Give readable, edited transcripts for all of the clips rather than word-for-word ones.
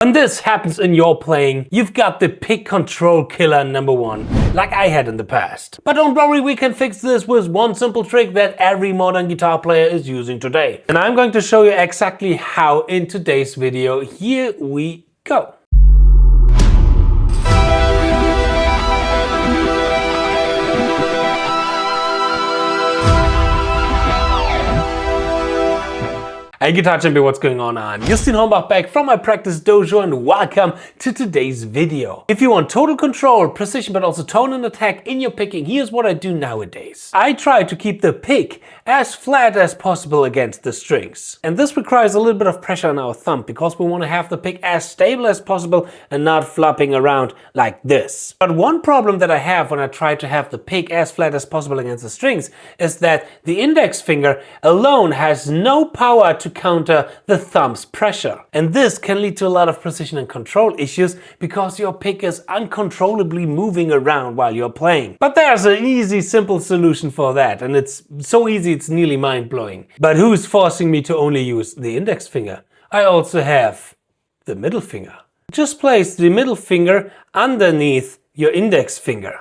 When this happens in your playing, you've got the pick control killer #1, like I had in the past. But don't worry, we can fix this with one simple trick that every modern guitar player is using today. And I'm going to show you exactly how in today's video. Here we go. Hey Guitar Champion, what's going on? I'm 𝗚𝗏𝙗𝙗 back from my practice dojo and welcome to today's video. If you want total control, precision, but also tone and attack in your picking, here's what I do nowadays. I try to keep the pick as flat as possible against the strings. And this requires a little bit of pressure on our thumb because we want to have the pick as stable as possible and not flopping around like this. But one problem that I have when I try to have the pick as flat as possible against the strings is that the index finger alone has no power to counter the thumb's pressure. And this can lead to a lot of precision and control issues because your pick is uncontrollably moving around while you're playing. But there's an easy, simple solution for that, and it's so easy it's nearly mind-blowing. But who's forcing me to only use the index finger? I also have the middle finger. Just place the middle finger underneath your index finger.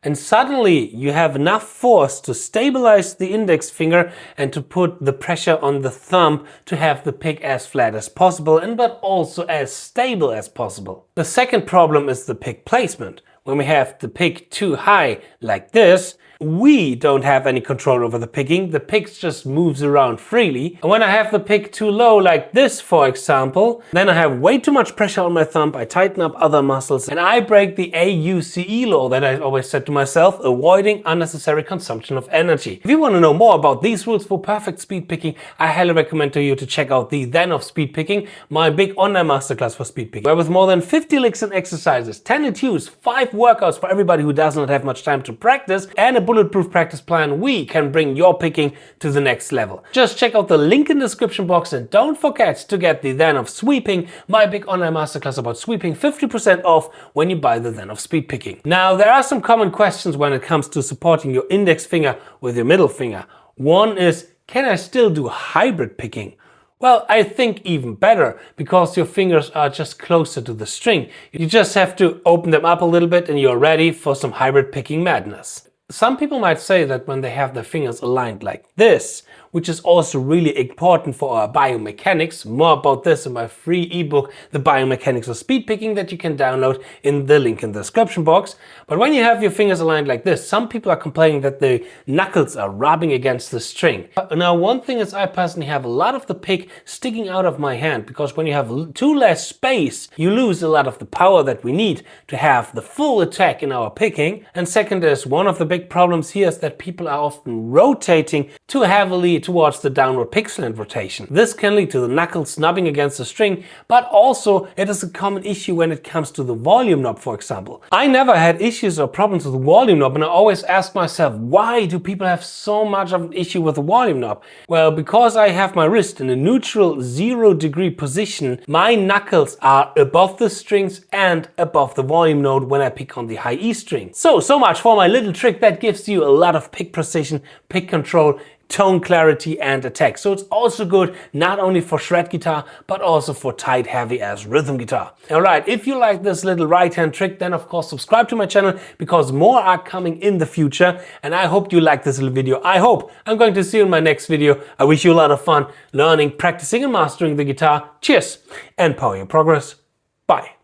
And suddenly you have enough force to stabilize the index finger and to put the pressure on the thumb to have the pick as flat as possible and but also as stable as possible. The second problem is the pick placement. When we have the pick too high like this, we don't have any control over the picking. The pick just moves around freely. And when I have the pick too low like this, for example, then I have way too much pressure on my thumb. I tighten up other muscles and I break the AUCE law that I always said to myself, avoiding unnecessary consumption of energy. If you want to know more about these rules for perfect speed picking, I highly recommend to you to check out the ZEN of Speedpicking, my big online masterclass for speed picking, where with more than 50 licks and exercises, 10 etudes, 5 workouts for everybody who does not have much time to practice, and a bulletproof practice plan, we can bring your picking to the next level. Just check out the link in the description box and don't forget to get the ZEN of Sweeping, my big online masterclass about sweeping, 50% off when you buy the ZEN of Speedpicking. Now, there are some common questions when it comes to supporting your index finger with your middle finger. One is, can I still do hybrid picking? Well, I think even better, because your fingers are just closer to the string. You just have to open them up a little bit and you're ready for some hybrid picking madness. Some people might say that when they have their fingers aligned like this, which is also really important for our biomechanics. More about this in my free ebook, The Biomechanics of Speedpicking, that you can download in the link in the description box. But when you have your fingers aligned like this, some people are complaining that the knuckles are rubbing against the string. Now, one thing is I personally have a lot of the pick sticking out of my hand, because when you have too less space, you lose a lot of the power that we need to have the full attack in our picking. And second is, one of the big problems here is that people are often rotating too heavily towards the downward pick slant rotation. This can lead to the knuckles snubbing against the string, but also it is a common issue when it comes to the volume knob, for example. I never had issues or problems with the volume knob, and I always ask myself, why do people have so much of an issue with the volume knob? Well, because I have my wrist in a neutral 0-degree position, my knuckles are above the strings and above the volume node when I pick on the high E string. So much for my little trick that gives you a lot of pick precision, pick control, tone clarity and attack. So it's also good not only for shred guitar, but also for tight, heavy as rhythm guitar. Alright, if you like this little right hand trick, then of course subscribe to my channel, because more are coming in the future. And I hope you like this little video. I hope I'm going to see you in my next video. I wish you a lot of fun learning, practicing and mastering the guitar. Cheers and power your progress. Bye.